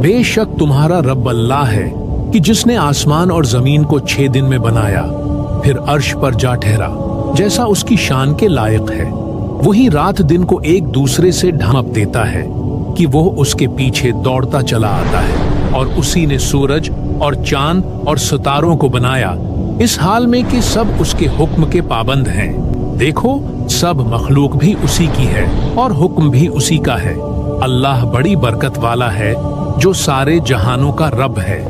बेशक तुम्हारा रब अल्लाह है कि जिसने आसमान और जमीन को 6 दिन में बनाया, फिर अर्श पर जा ठहरा जैसा उसकी शान के लायक है। वही रात दिन को एक दूसरे से ढांप देता है कि वो उसके पीछे दौड़ता चला आता है, और उसी ने सूरज और चांद और सितारों को बनाया इस हाल में कि सब उसके हुक्म के पाबंद हैं। देखो, सब मखलूक भी उसी की है और हुक्म भी उसी का है। अल्लाह बड़ी बरकत वाला है जो सारे जहानों का रब है।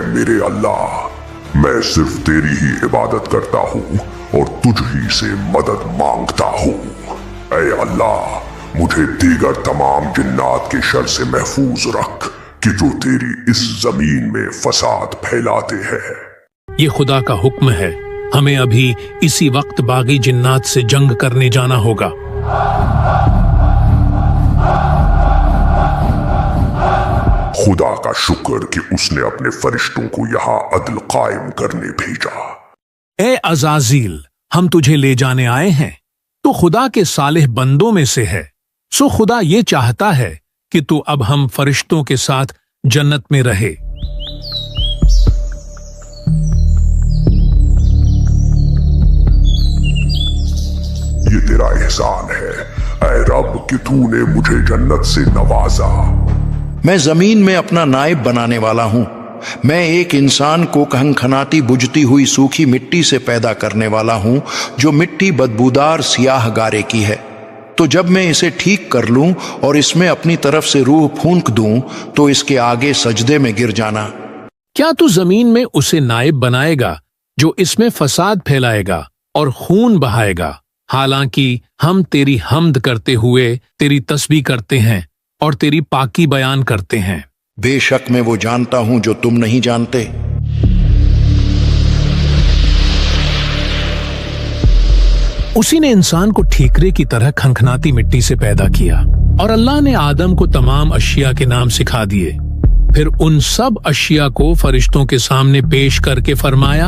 मेरे अल्लाह, मैं सिर्फ तेरी ही इबादत करता हूँ और तुझ ही से मदद मांगता हूँ। ऐ अल्लाह, मुझे दीगर तमाम जिन्नात के शर से महफूज रख कि जो तेरी इस जमीन में फसाद फैलाते हैं। ये खुदा का हुक्म है, हमें अभी इसी वक्त बागी जिन्नात से जंग करने जाना होगा। खुदा का शुक्र कि उसने अपने फरिश्तों को यहाँ अदल कायम करने भेजा। ए अज़ाज़ील, हम तुझे ले जाने आए हैं, तो खुदा के सालेह बंदों में से है। सो खुदा ये चाहता है कि तू अब हम फरिश्तों के साथ जन्नत में रहे। ये तेरा एहसान है ऐ रब कि तूने मुझे जन्नत से नवाजा। मैं जमीन में अपना नायब बनाने वाला हूं। मैं एक इंसान को खनखनाती बुझती हुई सूखी मिट्टी से पैदा करने वाला हूं, जो मिट्टी बदबूदार सियाह गारे की है। तो जब मैं इसे ठीक कर लूं और इसमें अपनी तरफ से रूह फूंक दूं, तो इसके आगे सजदे में गिर जाना। क्या तू जमीन में उसे नायब बनाएगा जो इसमें फसाद फैलाएगा और खून बहाएगा? हालांकि हम तेरी हम्द करते हुए तेरी तस्बीह करते हैं और तेरी पाकी बयान करते हैं। बेशक मैं वो जानता हूं जो तुम नहीं जानते। उसी ने इंसान को ठीकरे की तरह खनखनाती मिट्टी से पैदा किया, और अल्लाह ने आदम को तमाम अशिया के नाम सिखा दिए। फिर उन सब अशिया को फरिश्तों के सामने पेश करके फरमाया,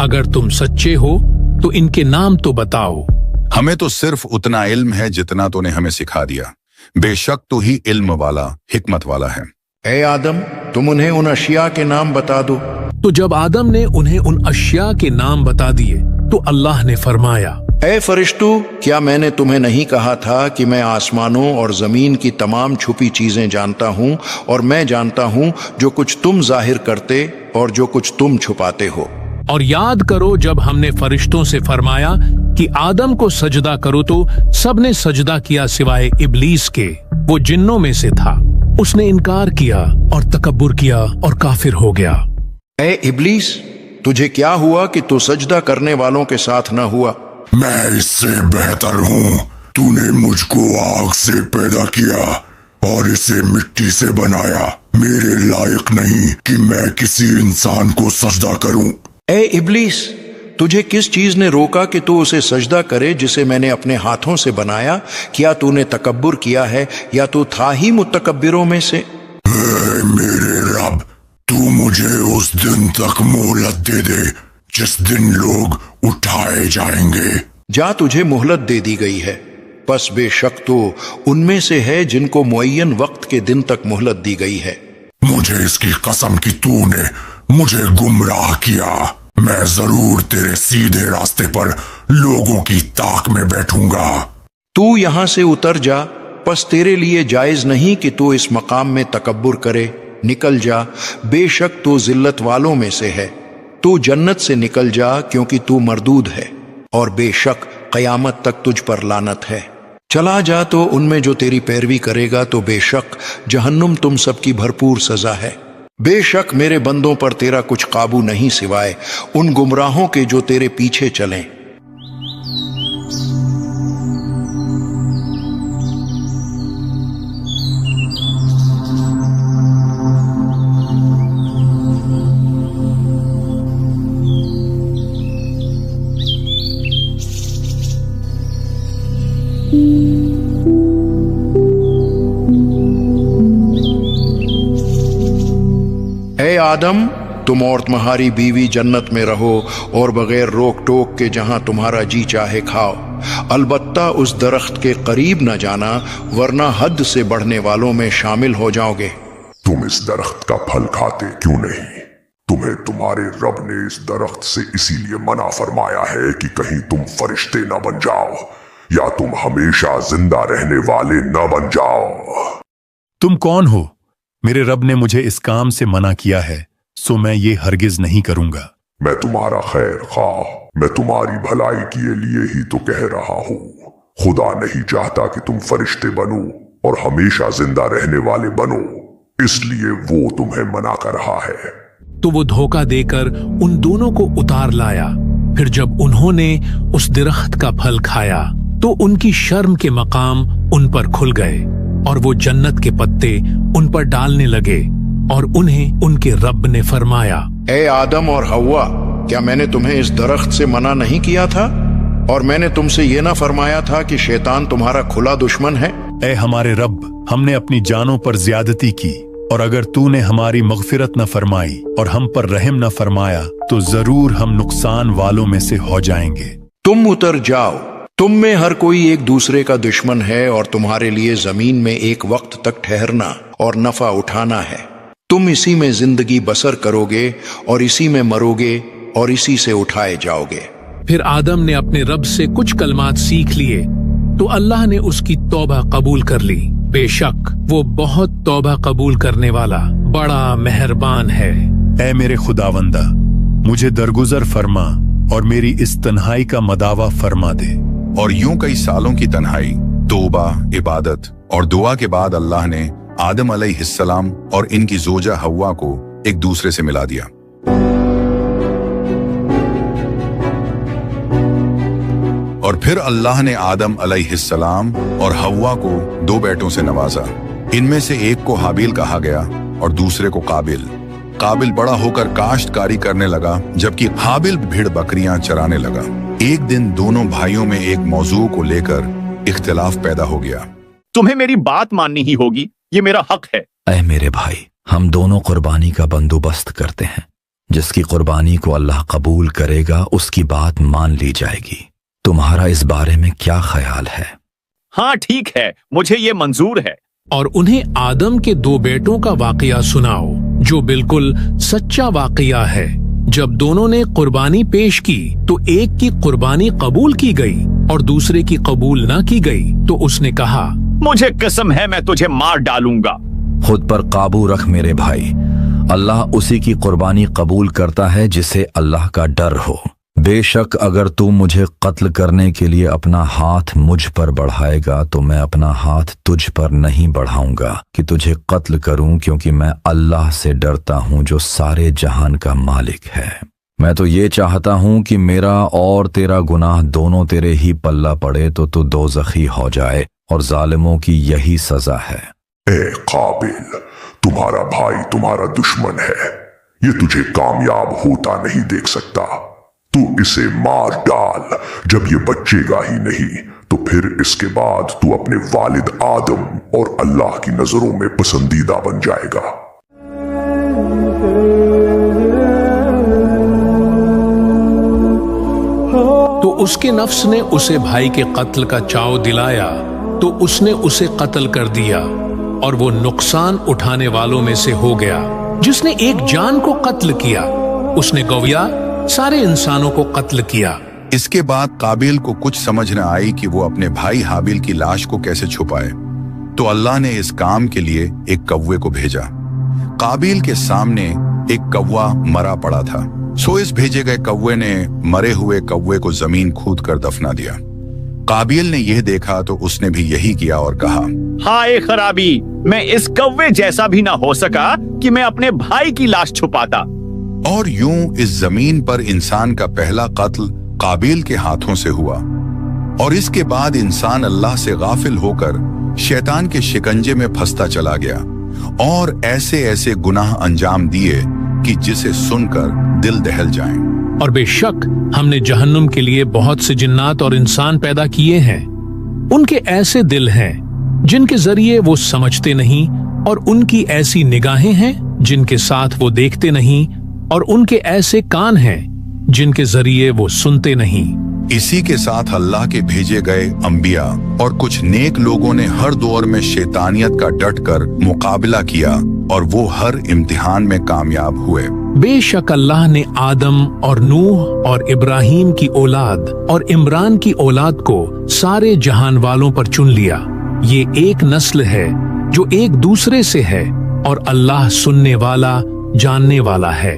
अगर तुम सच्चे हो तो इनके नाम तो बताओ। हमें तो सिर्फ उतना इल्म है जितना तूने हमें सिखा दिया। बेशक तू ही इल्म वाला, हिकमत वाला है। ए आदम, तुम उन्हें उन अशिया के नाम बता दो। तो जब आदम ने उन्हें उन अशिया के नाम बता दिए, तो अल्लाह ने फरमाया, ए फरिश्तों, क्या मैंने तुम्हें नहीं कहा था कि मैं आसमानों और जमीन की तमाम छुपी चीजें जानता हूँ, और मैं जानता हूँ जो कुछ तुम जाहिर करते और जो कुछ तुम छुपाते हो। और याद करो जब हमने फरिश्तों से फरमाया कि आदम को सजदा करो, तो सबने सजदा किया सिवाय इब्लीस के, वो जिन्नों में से था। उसने इनकार किया और तकब्बुर किया और काफिर हो गया। ए इब्लीस, तुझे क्या हुआ कि तू सजदा करने वालों के साथ न हुआ? मैं इससे बेहतर हूँ। तूने मुझको आग से पैदा किया और इसे मिट्टी से बनाया। मेरे लायक नहीं कि मैं किसी इंसान को सजदा करूं। ए इब्लीस, तुझे किस चीज ने रोका कि तू उसे सजदा करे जिसे मैंने अपने हाथों से बनाया? क्या तूने तकब्बुर किया है या तू था ही मुतकब्बिरों में से? मेरे रब, तू मुझे उस दिन तक मोहलत दे दे जिस दिन लोग उठाए जाएंगे। जा, तुझे मोहलत दे दी गई है। बस बेशक तो उनमें से है जिनको मुअय्यन वक्त के दिन तक मोहलत दी गई है। मुझे इसकी कसम कि तूने मुझे गुमराह किया। मैं जरूर तेरे सीधे रास्ते पर लोगों की ताक में बैठूंगा। तू यहां से उतर जा, बस तेरे लिए जायज नहीं कि तू इस मकाम में तकब्बुर करे। निकल जा, बेशक तू जिल्लत वालों में से है। तू जन्नत से निकल जा क्योंकि तू मरदूद है, और बेशक क़यामत तक तुझ पर लानत है। चला जा तो उनमें जो तेरी पैरवी करेगा तो बेशक जहन्नुम तुम सबकी भरपूर सजा है। बेशक मेरे बंदों पर तेरा कुछ काबू नहीं सिवाय उन गुमराहों के जो तेरे पीछे चलें। ए आदम, तुम और तुम्हारी बीवी जन्नत में रहो और बगैर रोक टोक के जहां तुम्हारा जी चाहे खाओ। अलबत्ता उस दरख्त के करीब न जाना, वरना हद से बढ़ने वालों में शामिल हो जाओगे। तुम इस दरख्त का फल खाते क्यों नहीं? तुम्हें तुम्हारे रब ने इस दरख्त से इसीलिए मना फरमाया है कि कहीं तुम फरिश्ते न बन जाओ या तुम हमेशा जिंदा रहने वाले न बन जाओ। तुम कौन हो? मेरे रब ने मुझे इस काम से मना किया है, सो मैं ये हरगिज नहीं करूंगा। मैं तुम्हारा खैर खाह, मैं तुम्हारी भलाई के लिए ही तो कह रहा हूँ। खुदा नहीं चाहता कि तुम फरिश्ते बनो और हमेशा जिंदा रहने वाले बनो, इसलिए वो तुम्हें मना कर रहा है। तो वो धोखा देकर उन दोनों को उतार लाया। फिर जब उन्होंने उस दरख्त का फल खाया तो उनकी शर्म के मकाम उन पर खुल गए और वो जन्नत के पत्ते उन पर डालने लगे। और उन्हें उनके रब ने फरमाया, ए आदम और हव्वा, क्या मैंने तुम्हें इस दरख्त से मना नहीं किया था? और मैंने तुमसे ये ना फरमाया था कि शैतान तुम्हारा खुला दुश्मन है? ए हमारे रब, हमने अपनी जानों पर ज्यादती की, और अगर तूने हमारी मगफिरत न फरमाई और हम पर रहम न फरमाया तो जरूर हम नुकसान वालों में से हो जाएंगे। तुम उतर जाओ, तुम में हर कोई एक दूसरे का दुश्मन है और तुम्हारे लिए जमीन में एक वक्त तक ठहरना और नफा उठाना है। तुम इसी में जिंदगी बसर करोगे और इसी में मरोगे और इसी से उठाए जाओगे। फिर आदम ने अपने रब से कुछ कलमात सीख लिए तो अल्लाह ने उसकी तौबा कबूल कर ली। बेशक वो बहुत तौबा कबूल करने वाला बड़ा मेहरबान है। ए मेरे खुदावंदा, मुझे दरगुजर फरमा और मेरी इस तन्हाई का मदावा फरमा दे। और यूं कई सालों की तन्हाई, तौबा, इबादत और दुआ के बाद अल्लाह ने आदम अलैहिस्सलाम और इनकी जोजा हव्वा को एक दूसरे से मिला दिया। और फिर अल्लाह ने आदम अलैहिस्सलाम और हव्वा को दो बेटों से नवाजा। इनमें से एक को हाबिल कहा गया और दूसरे को काबिल। काबिल बड़ा होकर काश्तकारी करने लगा, जबकि हाबिल भेड़ बकरियां चराने लगा। एक दिन दोनों भाइयों में एक मौजू को लेकर इख्तिलाफ पैदा हो गया। तुम्हें मेरी बात माननी ही होगी, ये मेरा हक है। ऐ मेरे भाई, हम दोनों कुर्बानी का बंदोबस्त करते हैं। जिसकी कुर्बानी को अल्लाह कबूल करेगा उसकी बात मान ली जाएगी। तुम्हारा इस बारे में क्या ख्याल है? हाँ ठीक है, मुझे ये मंजूर है। और उन्हें आदम के दो बेटों का वाकया सुनाओ जो बिल्कुल सच्चा वाकया है। जब दोनों ने कुर्बानी पेश की तो एक की कुर्बानी कबूल की गई और दूसरे की कबूल ना की गई तो उसने कहा, मुझे कसम है मैं तुझे मार डालूंगा। खुद पर काबू रख मेरे भाई, अल्लाह उसी की कुर्बानी कबूल करता है जिसे अल्लाह का डर हो। बेशक अगर तू मुझे कत्ल करने के लिए अपना हाथ मुझ पर बढ़ाएगा तो मैं अपना हाथ तुझ पर नहीं बढ़ाऊंगा कि तुझे कत्ल करूं, क्योंकि मैं अल्लाह से डरता हूं जो सारे जहान का मालिक है। मैं तो ये चाहता हूं कि मेरा और तेरा गुनाह दोनों तेरे ही पल्ला पड़े तो तू दोज़खी हो जाए, और जालिमों की यही सजा है। ए काबिल, तुम्हारा भाई तुम्हारा दुश्मन है, ये तुझे कामयाब होता नहीं देख सकता। तू इसे मार डाल। जब ये बचेगा ही नहीं तो फिर इसके बाद तू अपने वालिद आदम और अल्लाह की नजरों में पसंदीदा बन जाएगा। तो उसके नफ्स ने उसे भाई के कत्ल का चाव दिलाया तो उसने उसे कत्ल कर दिया और वो नुकसान उठाने वालों में से हो गया जिसने एक जान को कत्ल किया। उसने गौया सारे इंसानों को कत्ल किया। इसके बाद काबिल को कुछ समझ न आई कि वो अपने भाई हाबिल की लाश को कैसे छुपाए। तो अल्लाह ने इस काम के लिए एक कौवे को भेजा। काबिल के सामने एक कौवा मरा पड़ा था। सो इस भेजे गए कौवे ने मरे हुए कौवे को जमीन खोद कर दफना दिया। काबिल ने यह देखा तो उसने भी यही किया और कहा, हाय खराबी, मैं इस कौवे जैसा भी ना हो सका कि मैं अपने भाई की लाश छुपाता। और यूं इस जमीन पर इंसान का पहला कत्ल काबिल के हाथों से हुआ। और इसके बाद इंसान अल्लाह से गाफिल होकर शैतान के शिकंजे में फंसता चला गया और ऐसे ऐसे गुनाह अंजाम दिए कि जिसे सुनकर दिल दहल जाए। और बेशक हमने जहन्नुम के लिए बहुत से जिन्नात और इंसान पैदा किए हैं। उनके ऐसे दिल हैं जिनके जरिए वो समझते नहीं, और उनकी ऐसी निगाहें हैं जिनके साथ वो देखते नहीं, और उनके ऐसे कान हैं जिनके जरिए वो सुनते नहीं। इसी के साथ अल्लाह के भेजे गए अंबिया और कुछ नेक लोगों ने हर दौर में शैतानियत का डटकर मुकाबला किया और वो हर इम्तिहान में कामयाब हुए। बेशक अल्लाह ने आदम और नूह और इब्राहिम की औलाद और इमरान की औलाद को सारे जहान वालों पर चुन लिया। ये एक नस्ल है जो एक दूसरे से है, और अल्लाह सुनने वाला, जानने वाला है।